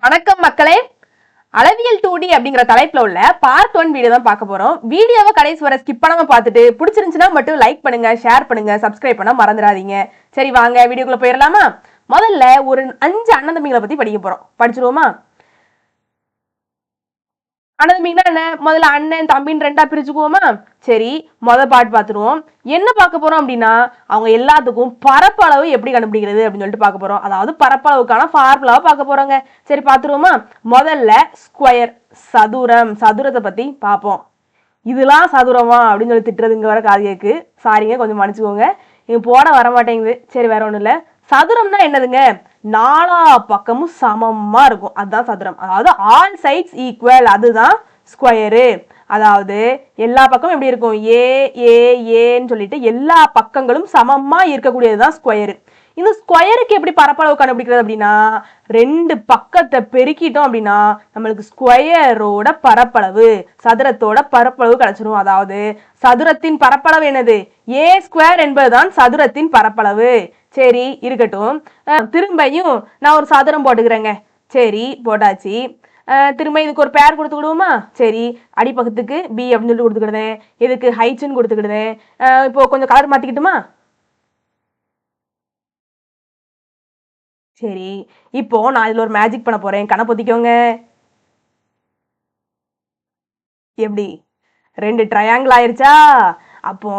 வணக்கம் மக்களே. அளவியல் 2D அப்படிங்கிற தலைப்புல உள்ள பார்ட் 1 வீடியோ தான் பார்க்க போறோம். வீடியோவை கடைசி வரை ஸ்கிப் பண்ணாம பார்த்துட்டு பிடிச்சிருந்துச்சுன்னா மட்டும் லைக் பண்ணுங்க, ஷேர் பண்ணுங்க, சப்ஸ்கிரைப் பண்ண மறந்துடாதீங்க. சரி வாங்க வீடியோக்குள்ள போயிடலாமா? முதல்ல ஒரு 5 அண்ணன் தம்பிகளை பத்தி படிக்க போறோம். படிச்சிருவோமா? அண்ணன் தம்பிங்கன்னா என்ன? முதல்ல அண்ணன் தம்பின்னு ரெண்டா பிரிச்சுக்குவோமா? சரி, பாட்டு பார்த்துருவோம். என்ன பார்க்க போறோம் அப்படின்னா, அவங்க எல்லாத்துக்கும் பரப்பளவு எப்படி கண்டுபிடிக்கிறது அப்படின்னு சொல்லிட்டு பார்க்க போறோம். அதாவது பரப்பளவுக்கான ஃபார்முலாவை பார்க்க போறோங்க. சரி பார்த்துருவோமா? முதல்ல ஸ்கொயர், சதுரத்தை பத்தி பார்ப்போம். இதெல்லாம் சதுரமா அப்படின்னு சொல்லி திட்டுறதுங்க வர காது கேக்கு. சாரிங்க, கொஞ்சம் மன்னிச்சுக்கோங்க, இங்க போட வர மாட்டேங்குது. சரி, வேற ஒண்ணும் இல்ல. சதுரம்னா என்னதுங்க? நாலா பக்கமும் சமமா இருக்கும், அதுதான் சதுரம். அதாவது ஆல் சைட்ஸ் ஈக்குவல், அதுதான் ஸ்கொயரு. அதாவது எல்லா பக்கமும் எப்படி இருக்கும்? ஏன்னு சொல்லிட்டு எல்லா பக்கங்களும் சமமா இருக்கக்கூடியதுதான் ஸ்கொயரு. இந்த ஸ்கொயருக்கு எப்படி பரப்பளவு கண்டுபிடிக்கிறது அப்படின்னா, ரெண்டு பக்கத்தை பெருக்கிட்டோம் அப்படின்னா நம்மளுக்கு ஸ்கொயரோட பரப்பளவு, சதுரத்தோட பரப்பளவு கிடைச்சிரும். அதாவது சதுரத்தின் பரப்பளவு என்னது? ஏ ஸ்கொயர் என்பதுதான் சதுரத்தின் பரப்பளவு. சரி இருக்கட்டும், திரும்பியும் நான் ஒரு சதுரம் போட்டுக்கிறேங்க. சரி போட்டாச்சு. திரும்ப இதுக்கு ஒரு பேர் கொடுத்துக்கிடுவோமா? சரி, அடிப்பக்கத்துக்கு பி அப்படின்னு சொல்லி கொடுத்துக்கிடுதேன். இதுக்கு ஹைட்ஸ்ன்னு கொடுத்துக்கிடுதேன். இப்போ கொஞ்சம் கலர் மாத்திக்கிட்டுமா? சரி, இப்போ நான் இதுல ஒரு மேஜிக் பண்ண போறேன். கணை பொத்திக்கோங்க. எப்படி? 2 ட்ரையாங்கிள் ஆயிருச்சா? அப்போ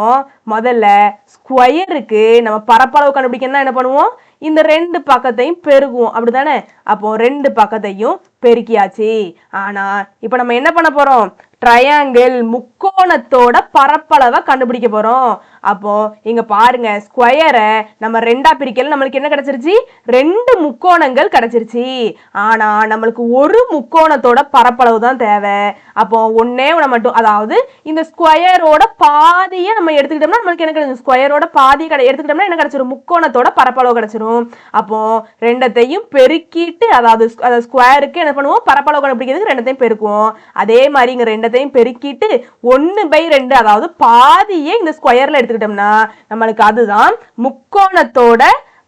முதல்ல ஸ்கொயருக்கு நம்ம பரப்பளவு கண்டுபிடிக்கணும்னா என்ன பண்ணுவோம்? இந்த 2 பக்கத்தையும் பெருகுவோம், அப்படித்தானே? அப்போ 2 பக்கத்தையும் பெருக்கியாச்சு. ஆனா இப்ப நம்ம என்ன பண்ண போறோம்? ட்ரையாங்கிள், முக்கோணத்தோட பரப்பளவை கண்டுபிடிக்க போறோம். அப்போ இங்க பாருங்க, ஸ்கொயரை நம்ம ரெண்டா பிரிக்கல, நம்மளுக்கு என்ன கிடைச்சிருச்சு? 2 முக்கோணங்கள் கிடைச்சிருச்சு. ஆனா நம்மளுக்கு ஒரு முக்கோணத்தோட பரப்பளவு தான் தேவை. அப்போ ஒன்னே ஒண்ணு மட்டும், அதாவது இந்த ஸ்கொயரோட பாதியை நம்ம எடுத்துக்கிட்டோம்னா நம்மளுக்கு என்ன கிடைக்கும்? ஸ்கொயரோட பாதி எடுத்துக்கிட்டோம்னா என்ன கிடைச்சிரும்? முக்கோணத்தோட பரப்பளவு கிடைச்சிரும். அப்போ ரெண்டத்தையும் பெருக்கிட்டு, அதாவது ஸ்கொயருக்கு என்ன பண்ணுவோம்? பரப்பளவு கண்டுபிடிக்கிறதுக்கு ரெண்டத்தையும் பெருக்குவோம். அதே மாதிரி இங்க ரெண்டத்தையும் பெருக்கிட்டு 1/2, அதாவது பாதியை இந்த ஸ்கொயர்ல எடுத்துக்கிட்டோம்னா நம்மளுக்கு அதுதான் முக்கோணத்தோட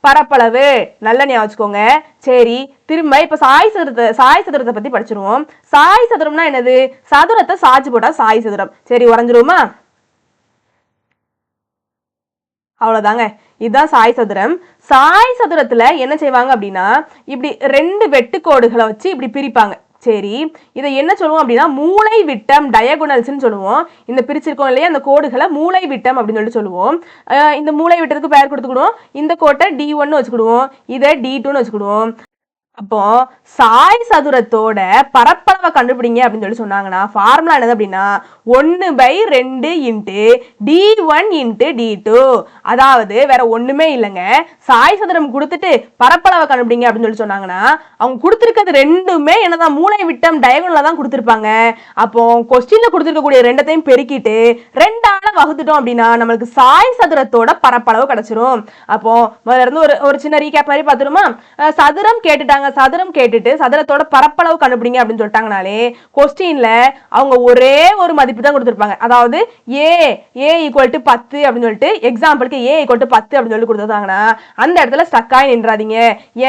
பரப்பளவு. நல்ல ஞாபகம் வச்சுக்கோங்க. சரி, திரும்ப இப்ப சாய் சதுரத்தை பத்தி படிச்சிருவோம். சாய் சதுரம்னா என்னது? சதுரத்தை சாய்ச்சி போட்டா சாய் சதுரம். சரி, உறைஞ்சிருவோமா? அவ்வளவுதாங்க, இதுதான் சாய் சதுரம். சாய் சதுரத்துல என்ன செய்வாங்க அப்படின்னா, இப்படி 2 வெட்டுக்கோடுகளை வச்சு இப்படி பிரிப்பாங்க. சரி, இதை என்ன சொல்லுவோம் அப்படின்னா மூளை விட்டம், டயகோனல்ஸ்னு சொல்லுவோம். இந்த பிரிச்சிருக்கோம் இல்லையா அந்த கோடுகளை மூளை விட்டம் அப்படின்னு சொல்லிட்டு சொல்லுவோம். இந்த மூளை விட்டத்துக்கு பெயர் கொடுத்துக்கிடுவோம். இந்த கோட்டை D1 வச்சுக்கிடுவோம், இதை D2 வச்சுக்கிடுவோம். அப்போ சாய் சதுரத்தோட பரப்பளவை கண்டுபிடிங்க அப்படின்னு சொல்லி சொன்னாங்கன்னா ஃபார்முலா என்னது அப்படின்னா 1/2 இன்ட்டு D1 இன்ட்டு D2. அதாவது வேற ஒண்ணுமே இல்லைங்க. சாய் சதுரம் கொடுத்துட்டு பரப்பளவை கண்டுபிடிங்க அப்படின்னு சொல்லி சொன்னாங்கன்னா அவங்க கொடுத்துருக்கிறது ரெண்டுமே என்னதான்? மூளை விட்டம், டயகோனலா தான் கொடுத்துருப்பாங்க. அப்போ கொஸ்டின்ல கொடுத்துருக்கக்கூடிய ரெண்டத்தையும் பெருக்கிட்டு 2ஆல வகுத்துட்டோம் அப்படின்னா நம்மளுக்கு சாய் சதுரத்தோட பரப்பளவு கிடைச்சிரும். அப்போ முதல்ல இருந்து ஒரு சின்ன ரீகேப் மாதிரி பார்த்துருமா? சதுரம் கேட்டுட்டாங்க. சதுரம் கேட்டுட்டு சதுரத்தோட பரப்பளவு கண்டுபிடிங்க அப்படின்னு சொல்லிட்டாங்கனாலே கொஸ்டின்ல அவங்க ஒரே ஒரு மதிப்பு தான் கொடுத்துருப்பாங்க. அதாவது ஏ ஈக்குவல் டு 10 அப்படின்னு சொல்லிட்டு, எக்ஸாம்பிளுக்கு ஏ ஈக்குவல் டு 10 அப்படின்னு சொல்லி கொடுத்துருந்தாங்கன்னா அந்த இடத்துல ஸ்டக்காய் நின்றாதீங்க.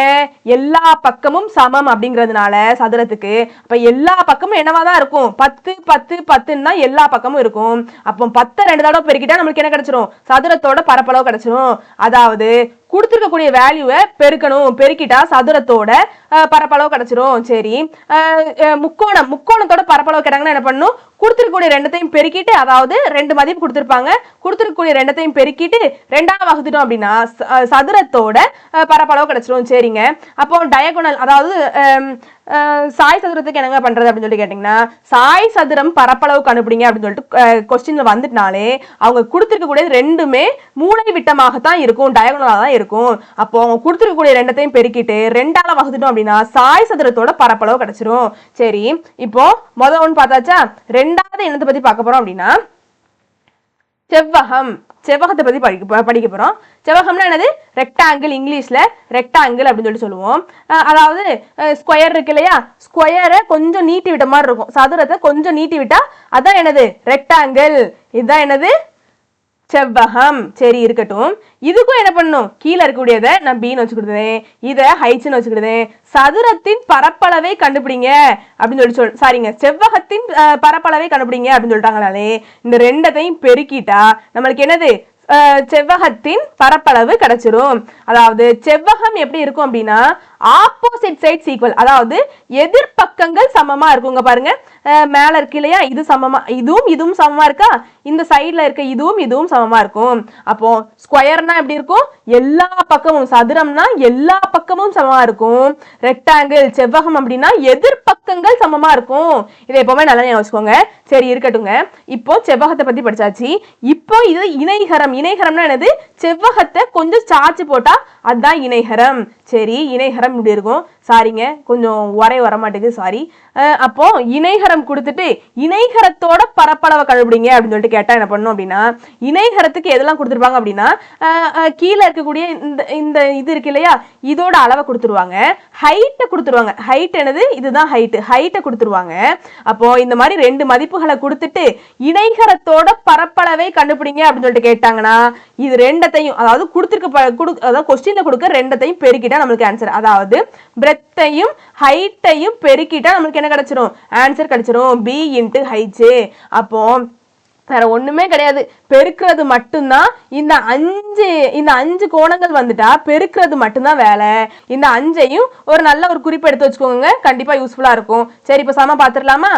ஏன்? எல்லா பக்கமும் சமம் அப்படிங்கிறதுனால சதுரத்துக்கு அப்ப எல்லா பக்கமும் என்னவா தான் இருக்கும்? 10 10 10ன்னா எல்லா பக்கமும் இருக்கும். அப்போ 10 2 தடவை பெருக்கிட்டா நம்மளுக்கு என்ன கிடைச்சிரும்? சதுரத்தோட பரப்பளவு கிடைச்சிரும். அதாவது கொடுத்துருக்கக்கூடிய வேல்யூவை பெருக்கணும், பெருக்கிட்டா சதுரத்தோட பரப்பளவு கிடைச்சிரும். சரி, முக்கோணத்தோட பரப்பளவு கேட்டாங்கன்னா என்ன பண்ணணும்? கொடுத்துருக்கக்கூடிய ரெண்டத்தையும் பெருக்கிட்டு, அதாவது 2 மதிப்பு கொடுத்துருப்பாங்க, கொடுத்துருக்கக்கூடிய ரெண்டத்தையும் பெருக்கிட்டு 2ஆல் வகுத்துட்டோம் அப்படின்னா சதுரத்தோட பரப்பளவு கிடைச்சிரும். சரிங்க, அப்போ டயகோனல், அதாவது சாய் சதுரத்துக்கு என்னங்க பண்றது அப்படின்னு சொல்லி கேட்டீங்கன்னா சாய் சதுரம் பரப்பளவு கண்டுபிடிங்க அப்படின்னு சொல்லிட்டு கொஸ்டின்ல வந்துட்டாலே அவங்க கொடுத்துருக்கக்கூடிய ரெண்டுமே மூளை விட்டமாகத்தான் இருக்கும், டயகோனலா தான் இருக்கும். அப்போ அவங்க கொடுத்துருக்கக்கூடிய ரெண்டத்தையும் பெருக்கிட்டு 2ஆல வகுத்துட்டோம் அப்படின்னா சாய் சதுரத்தோட பரப்பளவு கிடைச்சிரும். சரி, இப்போ முதல் ஒன்று பார்த்தாச்சா? ரெண்டாவது என்னத்தை பத்தி பார்க்க போறோம் அப்படின்னா செவ்வகத்தை பத்தி படிக்க போறோம். செவ்வகம்னா என்னது? ரெக்டாங்கிள், இங்கிலீஷ்ல ரெக்டாங்கிள் அப்படின்னு சொல்லி சொல்லுவோம். அதாவது ஸ்கொயர் இருக்கு இல்லையா, ஸ்கொயரை கொஞ்சம் நீட்டி விட்ட மாதிரி இருக்கும், சதுரத்தை கொஞ்சம் நீட்டி விட்டா அதான் என்னது? ரெக்டாங்கிள். இதுதான் என்னது? செவ்வகம். சரி இருக்கட்டும். இதுக்கும் என்ன பண்ணும், கீழே இருக்கக்கூடியதை நான் பீன்னு வச்சுக்கிடுதேன், இதை ஹைட்ஸ்ன்னு வச்சுக்கிடுதேன். சதுரத்தின் பரப்பளவை கண்டுபிடிங்க அப்படின்னு சாரிங்க, செவ்வகத்தின் பரப்பளவை கண்டுபிடிங்க அப்படின்னு சொல்லிட்டாங்களே, இந்த ரெண்டத்தையும் பெருக்கிட்டா நம்மளுக்கு என்னது, செவ்வகத்தின் பரப்பளவு கிடைச்சிரும். அதாவது செவ்வகம் எப்படி இருக்கும் அப்படின்னா ஆப்போசிட் சைட்ஸ் ஈக்குவல், அதாவது எதிர்பக்கங்கள் சமமா இருக்குங்க. பாருங்க மேல இருக்கு இல்லையா, இது சமமா, இதுவும் சமமா இருக்கா, இந்த சைட்ல இருக்க இதுவும் சமமா இருக்கும். அப்போ ஸ்கொயர்னா எப்படி இருக்கும், எல்லா பக்கமும், சதுரம்னா எல்லா பக்கமும் சமமா இருக்கும். ரெக்டாங்கிள் செவ்வகம் அப்படின்னா எதிர்பக்கங்கள் சமமா இருக்கும். இதை எப்பவுமே நல்லா யோசிச்சுக்கோங்க. சரி இருக்கட்டுங்க. இப்போ செவ்வகத்தை பத்தி படிச்சாச்சு. இப்போ இது இணைகரம். இணைகரம்னா என்னது, செவ்வகத்தை கொஞ்சம் சாச்சு போட்டா அதுதான் இணைகரம். சரி இணைகரம் இப்படி இருக்கும். சாரிங்க கொஞ்சம் வர மாட்டேங்குது, சாரி. அப்போ இணைகரம் கொடுத்துட்டு இணைகரத்தோட பரப்பளவை கண்டுபிடிங்க அப்படின்னு சொல்லிட்டு கேட்டா என்ன பண்ணணும் அப்படின்னா, இணைகரத்துக்கு எதெல்லாம் கொடுத்துருப்பாங்க அப்படின்னா கீழே இருக்கக்கூடிய இந்த இது இருக்கு இல்லையா, இதோட அளவை கொடுத்துருவாங்க, ஹைட்டை கொடுத்துருவாங்க. ஹைட் என்னது, இதுதான் ஹைட்டை கொடுத்துருவாங்க. அப்போ இந்த மாதிரி ரெண்டு மதிப்புகளை கொடுத்துட்டு இணைகரத்தோட பரப்பளவை கண்டுபிடிங்க அப்படின்னு சொல்லிட்டு கேட்டாங்கன்னா இது ரெண்டத்தையும், அதாவது அதாவது கொஸ்டின்ல கொடுக்க ரெண்டத்தையும் பெருக்கிட்டா நம்மளுக்கு ஆன்சர். அதாவது பிரெத்தையும் ஹைட்டையும் பெருக்கிட்டா நம்மளுக்கு என்ன கிடைச்சிரும், ஆன்சர் கிடைச்சிரும், பி இன்ட்டு ஹைட். அப்போ வேற ஒண்ணுமே கிடையாது, பெருக்கிறது மட்டும்தான். இந்த அஞ்சு கோணங்கள் வந்துட்டா பெருக்கிறது மட்டும்தான் வேலை. இந்த அஞ்சையும் ஒரு நல்ல ஒரு குறிப்பு எடுத்து வச்சுக்கோங்க, கண்டிப்பா யூஸ்ஃபுல்லா இருக்கும். சரி இப்ப சம பாத்துடலாமா.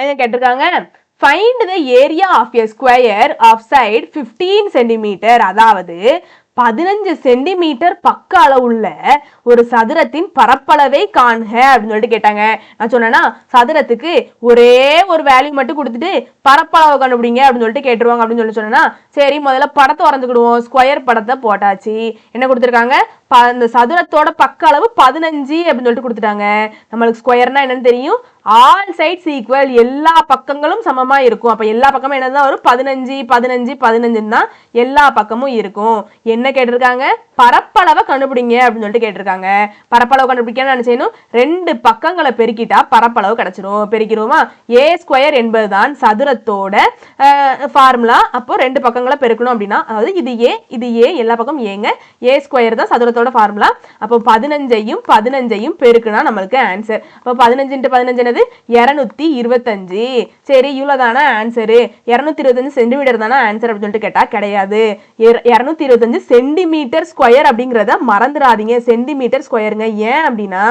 என்ன கேட்டிருக்காங்க, find the area of a square of side 15 cm, அதாவது 15 சென்டிமீட்டர் பக்க அளவுள்ள ஒரு சதுரத்தின் பரப்பளவை காண்க அப்படின்னு சொல்லிட்டு கேட்டாங்க. நான் சொன்னேன்னா சதுரத்துக்கு ஒரே ஒரு வேல்யூ மட்டும் கொடுத்துட்டு பரப்பளவை கண்டுபிடிங்க அப்படின்னு சொல்லிட்டு கேட்டுருவாங்க அப்படின்னு சொன்னா, சரி முதல்ல படத்தை வரைஞ்சுக்கிடுவோம். ஸ்கொயர் படத்தை போட்டாச்சு. என்ன கொடுத்துருக்காங்க, இந்த சதுரத்தோட பக்க அளவு 15 அப்படின்னு சொல்லிட்டு கொடுத்துட்டாங்க. நம்மளுக்கு ஸ்கொயர்னா என்னன்னு தெரியும், ஆல் சைட்ஸ் ஈக்குவல், எல்லா பக்கங்களும் சமமா இருக்கும். அப்ப எல்லா பக்கமும் என்னதான் வரும், 15 15 15 தான் எல்லா பக்கமும் இருக்கும். என்ன கேட்டிருக்காங்க, பரப்பளவை கண்டுபிடிங்க அப்படின்னு சொல்லிட்டு கேட்டிருக்காங்க. பரப்பளவு கண்டுபிடிக்க என்ன செய்யணும், ரெண்டு பக்கங்களை பெருக்கிட்டா பரப்பளவு கிடைச்சிரும். பெருக்கிறோமா, ஏ ஸ்கொயர் என்பதுதான் சதுரத்தோட ஃபார்முலா. அப்போ ரெண்டு பக்கங்களை பெருக்கணும் அப்படின்னா, அதாவது இது ஏ எல்லா பக்கம் ஏங்க, ஏ ஸ்கொயர் தான் சதுரத்தோட ஃபார்முலா. அப்போ 15ஐயும் பெருக்குனா நம்மளுக்கு ஆன்சர். அப்போ 15 × 15 என்னது, 225. சரி இவ்வளவுதானா ஆன்சரு, 225 சென்டிமீட்டர் தானே ஆன்சர் அப்படின்னு சொல்லிட்டு கேட்டா கிடையாது, 225 சென்டிமீட்டர் ஸ்கொயர் அப்படிங்கிறத மறந்துடாதீங்க. சென்டிமீட்டர் ஸ்கொயருங்க. ஏன் அப்படின்னா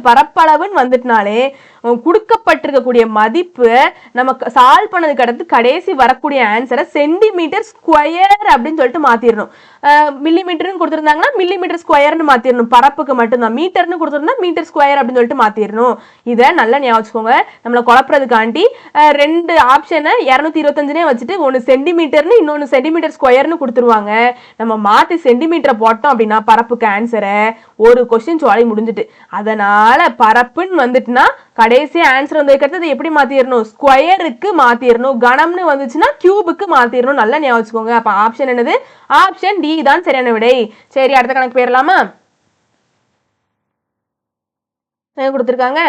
பரப்பளவுன்னு வந்துட்டுனாலே கொடுக்கப்பட்டிருக்கக்கூடிய மதிப்பு நமக்கு சால்வ் பண்ணதுக்கு அடுத்து கடைசி வரக்கூடிய ஆன்சரை சென்டிமீட்டர் ஸ்கொயர் அப்படின்னு சொல்லிட்டு மாத்திரணும். மில்லிமீட்டர்னு கொடுத்துருந்தாங்கன்னா மில்லிமீட்டர் ஸ்கொயர்னு மாத்திரணும். பரப்புக்கு மட்டும்தான். மீட்டர்னு கொடுத்துருந்தா மீட்டர் ஸ்கொயர் அப்படின்னு சொல்லிட்டு மாத்திரணும். இதை நல்லா ஞாபகம் வச்சுக்கோங்க. நம்மளை குழப்பறதுக்காண்டி ரெண்டு ஆப்ஷனை 225 வச்சுட்டு ஒன்று சென்டிமீட்டர்னு இன்னொன்று சென்டிமீட்டர் ஸ்கொயர்னு கொடுத்துருவாங்க. நம்ம மாற்றி சென்டிமீட்டரை போட்டோம் அப்படின்னா பரப்புக்கு ஆன்சரை ஒரு கொஸ்டின் சொல்லி முடிஞ்சுட்டு. அதனால பரப்புன்னு வந்துட்டுனா கடைசி ஆன்சர் வந்து வைக்கிறது எப்படி மாத்திரணும், ஸ்கொயருக்கு மாத்திரணும். கணம்னு வந்துச்சுன்னா கியூபுக்கு மாத்திரணும். நல்லா ஞாபகம் வச்சுக்கோங்க. அப்ப ஆப்ஷன் என்னது, ஆப்ஷன் டி தான் சரியான விடை. சரி அடுத்த கணக்கு போயிடலாமா. கொடுத்திருக்காங்க,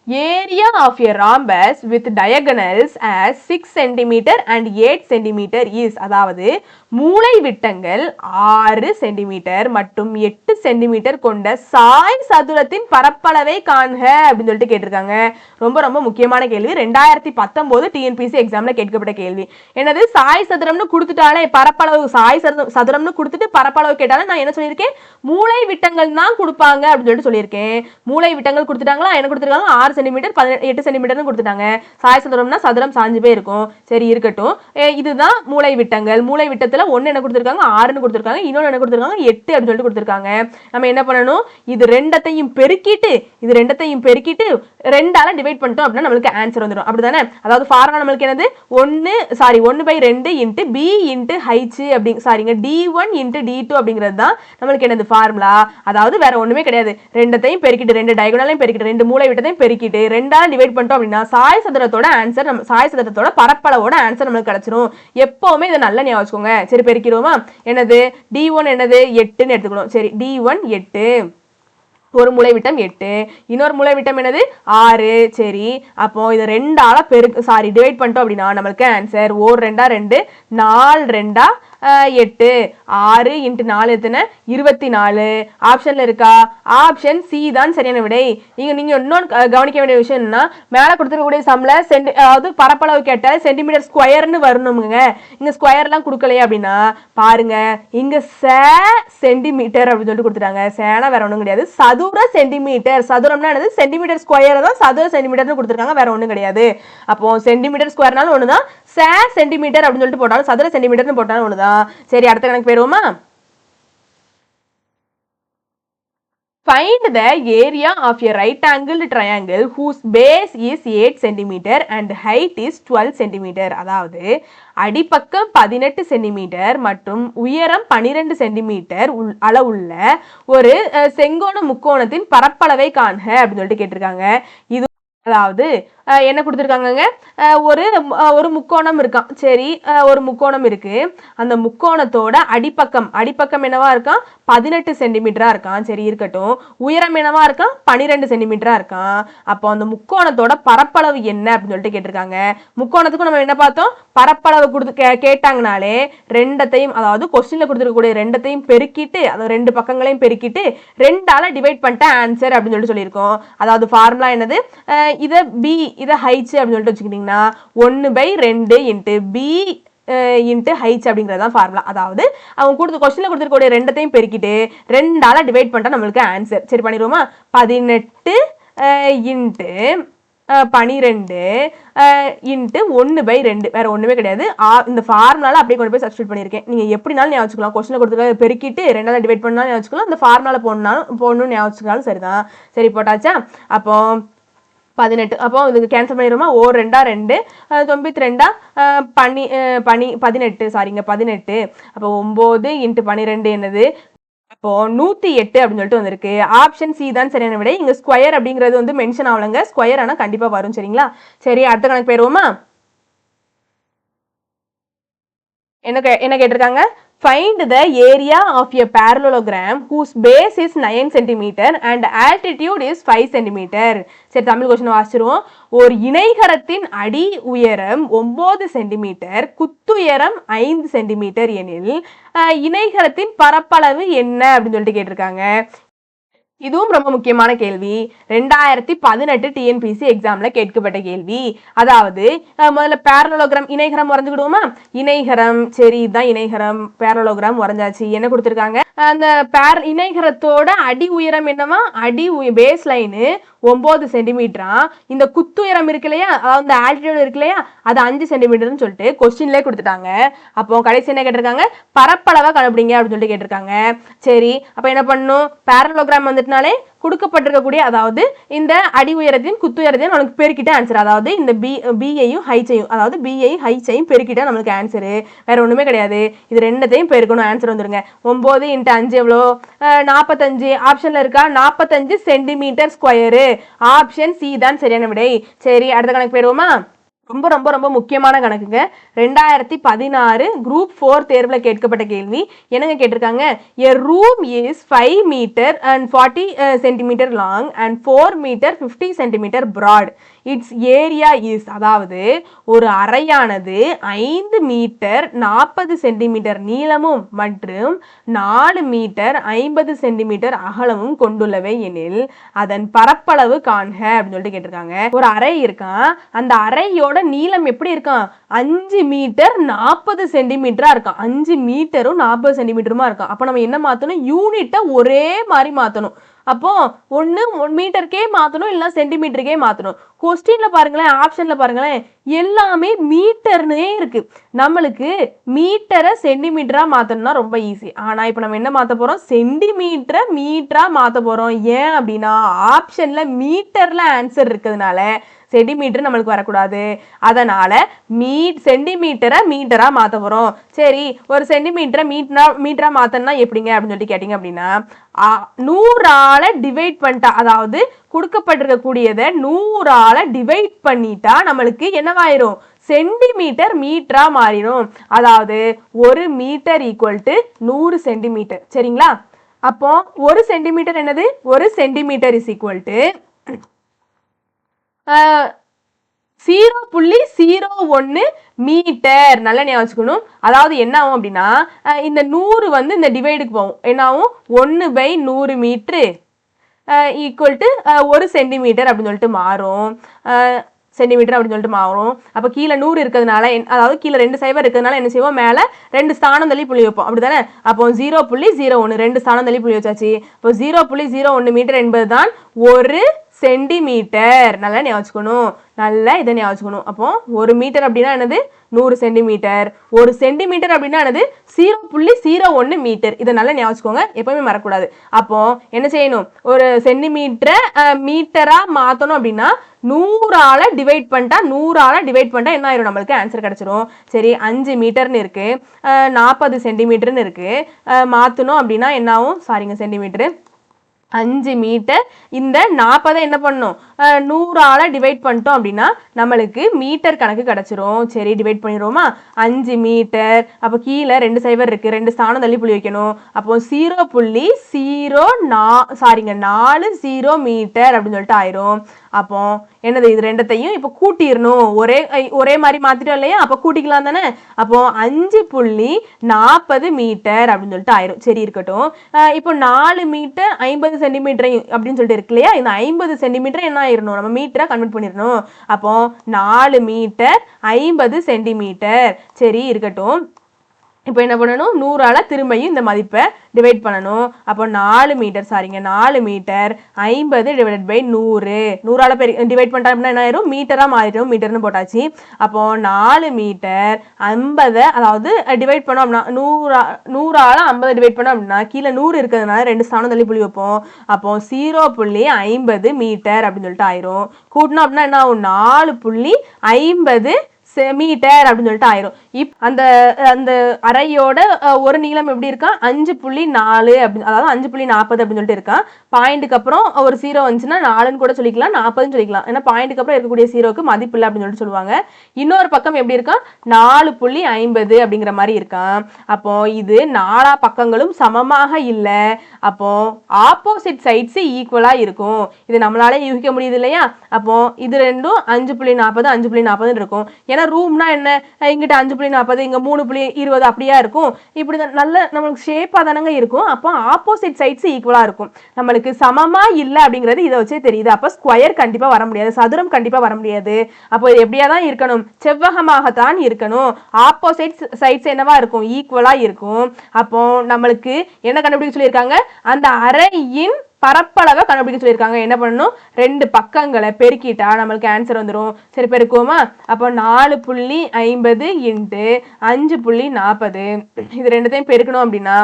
area of a rhombus with diagonals as 6 cm and 8 cm is, அதாவது மூலை விட்டங்கள் 6 cm மற்றும் 8 cm கொண்ட சாய் சதுரத்தின் பரப்பளவை காண்க அப்படின்னு சொல்லிட்டு கேட்டிருக்காங்க. ரொம்ப ரொம்ப முக்கியமான கேள்வி. 2019 டிஎன்பிசி எக்ஸாம்ல கேட்கப்பட்ட கேள்வி. என்னது, சாய் சதுரம்னு கொடுத்துட்டாலே பரப்பளவு, சாய் சதுரம்னு கொடுத்துட்டு பரப்பளவு கேட்டாலும் நான் என்ன சொல்லியிருக்கேன், மூலை விட்டங்கள் தான் கொடுப்பாங்க அப்படின்னு சொல்லிட்டு சொல்லியிருக்கேன். மூலை விட்டங்கள் கொடுத்துட்டாங்களா, என்ன கொடுத்துருக்காங்க, 6 சென்டிமீட்டர் 8 சென்டிமீட்டர்னு கொடுத்துட்டாங்க. சாய் சதுரம்னா சதுரம் சாஞ்சு போய் இருக்கும். சரி இருக்கட்டும். இதுதான் மூலை விட்டங்கள். மூலை விட்டத்துல ஒன்னு என்ன கொடுத்துருக்காங்க, 6ன்னு கொடுத்துருக்காங்க. இன்னொன்னு என்ன கொடுத்துருக்காங்க, 8 அப்படின்னு சொல்லிட்டு கொடுத்துருக்காங்க. நம்ம என்ன பண்ணணும், இது ரெண்டத்தையும் பெருக்கிட்டு 2ஆல டிவைட் பண்ணிட்டோம் அப்படின்னா நம்மளுக்கு ஆன்சர் வந்துடும். அப்படிதானே. அதாவது ஃபார்முலா நம்மளுக்கு என்னது, 1/2 இன்ட்டு பி இன்ட்டு ஹைச் அப்படி, சாரிங்க d1 இன்ட்டு d2 அப்படிங்கிறது தான் நம்மளுக்கு என்னது ஃபார்முலா. அதாவது வேற ஒண்ணுமே கிடையாது. ரெண்டத்தையும் பெருக்கிட்டு, ரெண்டு டயகோனலையும் பெருக்கிட்டு, ரெண்டு மூலை விட்டத்தையும் பெருக்கிட்டு 2ஆல டிவைட் பண்ணிட்டோம் அப்படின்னா சாய் சதுரத்தோட ஆன்சர், சாய் சதுரத்தோட பரப்பளவோட ஆன்சர் நம்மளுக்கு கிடைச்சிரும். எப்பவுமே இதை நல்லா ஞாபகம் வச்சுக்கோங்க. சரி பெருக்கிறோமா, என்னது d1 என்னது 8ன்னு எடுத்துக்கணும். சரி d1 8. ஒரு மூலைவிட்டம் 8, இன்னொரு மூலைவிட்டம் என்னது 6. சரி, அப்போ இது 2ஆல டிவைட் பண்ணிட்டோம் அப்படின்னா நம்மளுக்கு ஆன்சர் 1 2 2 4 2 8, 6 × 4 எத்தனை 24. ஆப்ஷன்ல இருக்கா? ஆப்ஷன் சி தான் சரியான விடை. நீங்க இன்னொன்று கவனிக்க வேண்டிய விஷயம் என்னன்னா, மேல கொடுத்துருக்கக்கூடிய சம்ல அதாவது பரப்பளவு கேட்டால் சென்டிமீட்டர் ஸ்கொயர்னு வரணுங்க. இங்க ஸ்கொயர்லாம் கொடுக்கலையே அப்படின்னா பாருங்க, இங்க சென்டிமீட்டர் அப்படின்னு சொல்லிட்டு கொடுத்துட்டாங்க. சேனா வேற ஒன்றும் கிடையாது, சதுர சென்டிமீட்டர். சதுரம்னா என்னது? சென்டிமீட்டர் ஸ்கொயர் தான் சதுர சென்டிமீட்டர்னு கொடுத்துருக்காங்க, வேற ஒன்றும் கிடையாது. அப்போ சென்டிமீட்டர் ஸ்கொயர்னாலும் ஒண்ணுதான், சென்டிமீட்டர் அப்படின்னு சொல்லிட்டு போட்டாலும் சதுர சென்டிமீட்டர்னு போட்டாலும் ஒண்ணுதான். சரி, அடுத்த கணக்கு போயிருவோமா? Find the area of a right angled triangle whose base is 8 cm and height is 12 cm. அதாவது அடிப்பக்கம் 18 சென்டிமீட்டர் மற்றும் உயரம் 12 சென்டிமீட்டர் அளவுள்ள ஒரு செங்கோண முக்கோணத்தின் பரப்பளவை காண்க அப்படின்னு சொல்லிட்டு கேட்டிருக்காங்க. இது அதாவது என்ன கொடுத்துருக்காங்கங்க, ஒரு முக்கோணம் இருக்கான். சரி, ஒரு முக்கோணம் இருக்கு. அந்த முக்கோணத்தோட அடிப்பக்கம் என்னவா இருக்கான்? 18 சென்டிமீட்டரா இருக்கான். சரி, இருக்கட்டும். உயரம் என்னவா இருக்கான்? 12 சென்டிமீட்டரா இருக்கான். அப்போ அந்த முக்கோணத்தோட பரப்பளவு என்ன அப்படின்னு சொல்லிட்டு கேட்டிருக்காங்க. முக்கோணத்துக்கும் நம்ம என்ன பார்த்தோம்? பரப்பளவு கொடுத்து கேட்டாங்கனாலே ரெண்டத்தையும், அதாவது கொஸ்டின்ல கொடுத்துருக்கக்கூடிய ரெண்டத்தையும் பெருக்கிட்டு, அந்த ரெண்டு பக்கங்களையும் பெருக்கிட்டு 2ஆல டிவைட் பண்ணிட்ட ஆன்சர் அப்படின்னு சொல்லிட்டு சொல்லியிருக்கோம். அதாவது ஃபார்முலா என்னது? இதை பி, இதை ஹைச் அப்படின்னு சொல்லிட்டு வச்சுக்கிட்டீங்கன்னா 1/2 இன்ட்டு பி இன்ட்டு ஹைச் அப்படிங்கிறதான் ஃபார்முலா. அதாவது அவங்க கொஸ்டின்ல கொடுத்துருக்கக்கூடிய ரெண்டத்தையும் பெருக்கிட்டு 2ஆல டிவைட் பண்ணிட்டா நம்மளுக்கு ஆன்சர். சரி, பண்ணிடுவோமா? 18 இன்ட்டு 12 இன்ட்டு 1/2, வேற ஒண்ணுமே கிடையாது. இந்த ஃபார்முலால அப்படியே கொண்டு போய் சப்ஸ்டியூட் பண்ணியிருக்கேன். நீங்க எப்படினாலும் ஞாபகம் வச்சுக்கலாம். கொஸ்டின்ல கொடுத்துருக்க பெருக்கிட்டு 2ஆல டிவைட் பண்ணாலும் ஞாபகம் வச்சுக்கலாம், இந்த ஃபார்முலால போடணும்னு ஞாபகம் வச்சுக்கலாம். சரிதான். சரி, போட்டாச்சா? அப்போ 18, அப்போ இதுக்கு கேன்சல் பண்ணிடுவோமா? 1 2 2 92 18, சாரிங்க 18. அப்போ 9 × 12 என்னது? அப்போ 108 அப்படின்னு சொல்லிட்டு வந்திருக்கு. ஆப்ஷன் சி தான் சரியான விடை. இங்க ஸ்கொயர் அப்படிங்கிறது வந்து மென்ஷன் ஆகலங்க, ஸ்கொயர் ஆனா கண்டிப்பா வரும். சரிங்களா? சரி, அடுத்த கணக்கு போயிருவோமா? என்ன கேட்டிருக்காங்க? Find the area of a parallelogram whose base is 9 cm and altitude is 5 cm. சரி, தமிழ் கொஸ்டின் வாசிச்சிருவோம். ஒரு இணைகரத்தின் அடி உயரம் 9 சென்டிமீட்டர், குத்துயரம் 5 சென்டிமீட்டர் எனில் இணைகரத்தின் பரப்பளவு என்ன அப்படின்னு சொல்லிட்டு கேட்டிருக்காங்க. இதுவும் ரொம்ப முக்கியமான கேள்வி. 2018 டிஎன்பிசி எக்ஸாம்ல கேட்கப்பட்ட கேள்வி. அதாவது முதல்ல பேரலோகிராம் இணைகரம் வரைஞ்சுக்கிடுவோமா? இணைகரம், சரி, இதுதான் இணைகரம். பேரலோகிராம் வரைஞ்சாச்சு. என்ன கொடுத்துருக்காங்க? அந்த இணைகரத்தோட அடி உயரம் என்னவா? பேஸ் லைனு 9 சென்டிமீட்டரா. இந்த குத்துயரம் இருக்கு இல்லையா, அந்த ஆல்டிடியூட் இருக்கு இல்லையா, அது 5 சென்டிமீட்டர்னு சொல்லிட்டு கொஸ்டின்லேயே கொடுத்துட்டாங்க. அப்போ கடைசி என்ன கேட்டிருக்காங்க? பரப்பளவை கண்டுபிடிங்க அப்படின்னு சொல்லிட்டு கேட்டிருக்காங்க. சரி, அப்போ என்ன பண்ணணும்? பேரலோகிராம் வந்துட்டுனாலே கொடுக்கப்பட்டிருக்கக்கூடிய, அதாவது இந்த அடி உயரத்தையும் குத்துயரத்தையும் நம்மளுக்கு பெருக்கிட்ட ஆன்சர். அதாவது இந்த பியையும் ஹைச்சையும், அதாவது பியையும் ஹைச்சையும் பெருக்கிட்டா நம்மளுக்கு ஆன்சரு. வேற ஒண்ணுமே கிடையாது. இது ரெண்டத்தையும் பெருக்கணும், ஆன்சர் வந்துருங்க. 9 × 5 எவ்வளோ? 45. ஆப்ஷன்ல இருக்கா? 45 சென்டிமீட்டர் ஸ்கொயரு. ஆப்ஷன் சி தான் சரியான விடை. சரி, அடுத்த கணக்கு போயிருவோமா? ரொம்ப ரொம்ப ரொம்ப முக்கியமான கணக்குங்க. 2016 குரூப் 4 தேர்வில் கேட்கப்பட்ட கேள்வி. என்னங்க கேட்டிருக்காங்க? A room is 5 meter and 40 centimeter long and 4 meter 50 centimeter broad. Its area is, அதாவது ஒரு அறையானது 5 மீட்டர் 40 சென்டிமீட்டர் நீளமும் மற்றும் 4 மீட்டர் 50 சென்டிமீட்டர் அகலமும் கொண்டுள்ளவை எனில் அதன் பரப்பளவு காண்க அப்படின்னு சொல்லிட்டு கேட்டிருக்காங்க. ஒரு அறை இருக்கான், அந்த அறையோட நீளம் எப்படி இருக்கான்? 5 மீட்டர் 40 சென்டிமீட்டரா இருக்கான். 5 மீட்டரும் 40 சென்டிமீட்டருமா இருக்கான். அப்ப நம்ம என்ன மாத்தணும்? யூனிட்டை ஒரே மாதிரி மாத்தணும். அப்போ 1 மீட்டருக்கே மாத்தணும், இல்ல சென்டிமீட்டருக்கே மாத்தணும். கொஸ்டின்ல பாருங்களேன், ஆப்ஷன்ல பாருங்களேன், எல்லாமே மீட்டர்னே இருக்கு. நம்மளுக்கு மீட்டரை சென்டிமீட்டரா மாத்தணும்னா ரொம்ப ஈஸி. ஆனா இப்ப நம்ம என்ன மாத்த போறோம்? சென்டிமீட்டரை மீட்டரா மாத்த போறோம். ஏன் அப்படின்னா ஆப்ஷன்ல மீட்டர்ல ஆன்சர் இருக்கிறதுனால சென்டிமீட்டர் நம்மளுக்கு வரக்கூடாது. அதனால சென்டிமீட்டரை மீட்டரா மாத்த போறோம். சரி, ஒரு சென்டிமீட்டரை மீட்டரா மாத்தணும்னா எப்படிங்க அப்படின்னு சொல்லி கேட்டீங்க அப்படின்னா 100ஆல டிவைட் பண்ணிட்டா, அதாவது கொடுக்கப்பட்டிருக்கக்கூடியதை 100ஆல டிவைட் பண்ணிட்டா நம்மளுக்கு என்னவாயிரும்? சென்டிமீட்டர் மீட்டரா மாறிடும். அதாவது 1 மீட்டர் = 100 சென்டிமீட்டர். சரிங்களா? அப்போ 1 சென்டிமீட்டர் என்னது 1 centimetre is equal to 0.01 metre. நல்லா ஞாபகம் வச்சுக்கணும். அதாவது என்ன ஆகும் அப்படின்னா இந்த 100 வந்து இந்த டிவைடுக்கு போகும். என்ன ஆகும் 1/100 மீட்ரு ஈக்குவல் டு 1 சென்டிமீட்டர் அப்படின்னு சொல்லிட்டு மாறும். சென்டிமீட்டர் அப்படின்னு சொல்லிட்டு மாறும். அப்போ கீழே 100 இருக்கிறதுனால அதாவது கீழே 2 சைபர் இருக்கிறதுனால என்ன செய்வோம் மேலே 2 ஸ்தானம் தள்ளி புள்ளி வைப்போம். அப்படி தானே? அப்போ 0.01 2 ஸ்தானம் தள்ளி புள்ளி வச்சாச்சு. இப்போ 0.01 மீட்டர் என்பது தான் 1 சென்டிமீட்டர். நல்லா ஞாபகம் வச்சுக்கணும். நல்லா இதை ஞாபகம் வச்சுக்கணும். அப்போ 1 மீட்டர் அப்படின்னா என்னது 100 சென்டிமீட்டர். 1 சென்டிமீட்டர் அப்படின்னா என்னது 0.01 மீட்டர். இதை நல்லா ஞாபகம் வச்சுக்கோங்க. எப்பவுமே மறக்கக்கூடாது. அப்போ என்ன செய்யணும் ஒரு சென்டிமீட்டரை மீட்டரா மாற்றணும் அப்படின்னா 100ஆல டிவைட் பண்ணிட்டா என்ன ஆயிரும் நம்மளுக்கு ஆன்சர் கிடைச்சிரும். சரி 5 மீட்டர்னு இருக்கு 40 சென்டிமீட்டர்னு இருக்கு மாற்றணும் அப்படின்னா என்ன ஆகும் சாரிங்க சென்டிமீட்டரு 5 மீட்டர் இந்த 40 என்ன பண்ணணும் 100ஆல டிவைட் பண்ணிட்டோம் அப்படின்னா நம்மளுக்கு மீட்டர் கணக்கு கிடைச்சிரும். சரி டிவைட் பண்ணிடுவோமா 5 மீட்டர். அப்போ கீழே 2 சைபர் இருக்கு 2 ஸ்தானம் தள்ளி புள்ளி வைக்கணும். அப்போ 0.40 மீட்டர் அப்படின்னு சொல்லிட்டு ஆயிரும். அப்போ என்னது இது ரெண்டத்தையும் இப்போ கூட்டிடணும். ஒரே மாதிரி மாத்திட்டோம் இல்லையா? அப்போ கூட்டிக்கலாம் தானே? அப்போ 5.40 மீட்டர் அப்படின்னு சொல்லிட்டு ஆயிரும். சரி இருக்கட்டும். இப்போ 4 மீட்டர் 50 சென்டிமீட்டர் அப்படின்னு சொல்லிட்டு இருக்கு இல்லையா? இந்த 50 சென்டிமீட்டர் என்ன ஆயிரணும் நம்ம மீட்டரை கன்வெர்ட் பண்ணிடணும். அப்போ 4 மீட்டர் 50 சென்டிமீட்டர். சரி இருக்கட்டும். இப்போ என்ன பண்ணணும் 100ஆல திரும்பியும் இந்த மதிப்பை டிவைட் பண்ணணும். அப்போ 4 மீட்டர் 50 டிவைடட் பை 100 100ஆல டிவைட் பண்ணிட்டா அப்படின்னா என்ன ஆயிரும் மீட்டராக மாறிடும். மீட்டர்னு போட்டாச்சு. அப்போ 4 மீட்டர் 50 அதாவது டிவைட் பண்ணோம் அப்படின்னா 100ஆல 50 டிவைட் பண்ணோம் அப்படின்னா கீழே 100 இருக்கிறதுனால 2 ஸ்தானம் தள்ளி புள்ளி வைப்போம். அப்போ 0.50 மீட்டர் அப்படின்னு சொல்லிட்டு ஆயிரும். கூட்டணும் அப்படின்னா என்ன ஆகும் 4.50 மீட்டர் அப்படின்னு சொல்லிட்டு ஆயிரும். அந்த அந்த அறையோட ஒரு நீளம் எப்படி இருக்கா 5.4 அப்படின்னு அதாவது 5.40 அப்படின்னு சொல்லிட்டு இருக்கான். பாயிண்ட்டுக்கு அப்புறம் ஒரு 0 வந்துச்சுன்னா 4ன்னு கூட சொல்லிக்கலாம் 40ன்னு சொல்லிக்கலாம். ஏன்னா பாயிண்ட்டுக்கு அப்புறம் இருக்கக்கூடிய 0க்கு மதிப்பு இல்லை அப்படின்னு சொல்லிட்டு சொல்லுவாங்க. இன்னொரு பக்கம் எப்படி இருக்கா 4.50 அப்படிங்கிற மாதிரி இருக்கான். அப்போ இது 4 பக்கங்களும் சமமாக இல்லை. அப்போ ஆப்போசிட் சைட்ஸ் ஈக்குவலா இருக்கும். இது நம்மளால யூகிக்க முடியுது இல்லையா? அப்போ இது ரெண்டும் 5.40 இருக்கும். ஏன்னா ரூம்னா என்ன இங்கிட்ட 5.40 இங்க 3.20 அப்படியா இருக்கும். இப்படி நல்ல நம்மளுக்கு ஷேப்பா தானங்க இருக்கும். அப்போ ஆப்போசிட் சைட்ஸ் ஈக்குவலா இருக்கும். நம்மளுக்கு சமமா இல்லை அப்படிங்கிறது இதை வச்சே தெரியுது. அப்போ ஸ்கொயர் கண்டிப்பா வர முடியாது. சதுரம் கண்டிப்பா வர முடியாது. அப்போ இது எப்படியா தான் இருக்கணும் செவ்வகமாகத்தான் இருக்கணும். ஆப்போசிட் சைட்ஸ் என்னவா இருக்கும் ஈக்குவலா இருக்கும். அப்போ நம்மளுக்கு என்ன கண்டுபிடிக்க சொல்லியிருக்காங்க அந்த அறையின் பரப்பளவை கண்டுபிடிக்க சொல்லியிருக்காங்க. என்ன பண்ணணும் 2 பக்கங்களை பெருக்கிட்டா நம்மளுக்கு ஆன்சர் வந்துடும். சரி பெருக்குவோமா? அப்போ 4.50 இன்ட்டு 5.40 இது ரெண்டுத்தையும் பெருக்கணும் அப்படின்னா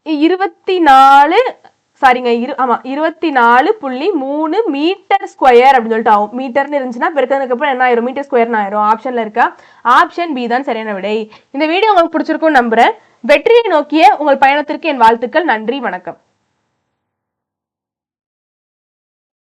24.3 மீட்டர் ஸ்கொயர் அப்படின்னு சொல்லிட்டு ஆகும். மீட்டர்னு இருந்துச்சுன்னா பெருக்கிறதுக்கு அப்புறம் என்ன ஆயிரும் மீட்டர் ஸ்கொயர்னு ஆயிரும். ஆப்ஷன்ல இருக்கா ஆப்ஷன் பி தான் சரியான விடை. இந்த வீடியோ உங்களுக்கு பிடிச்சிருக்கும் நம்புறேன். வெற்றியை நோக்கிய உங்கள் பயணத்திற்கு என் வாழ்த்துக்கள். நன்றி வணக்கம்.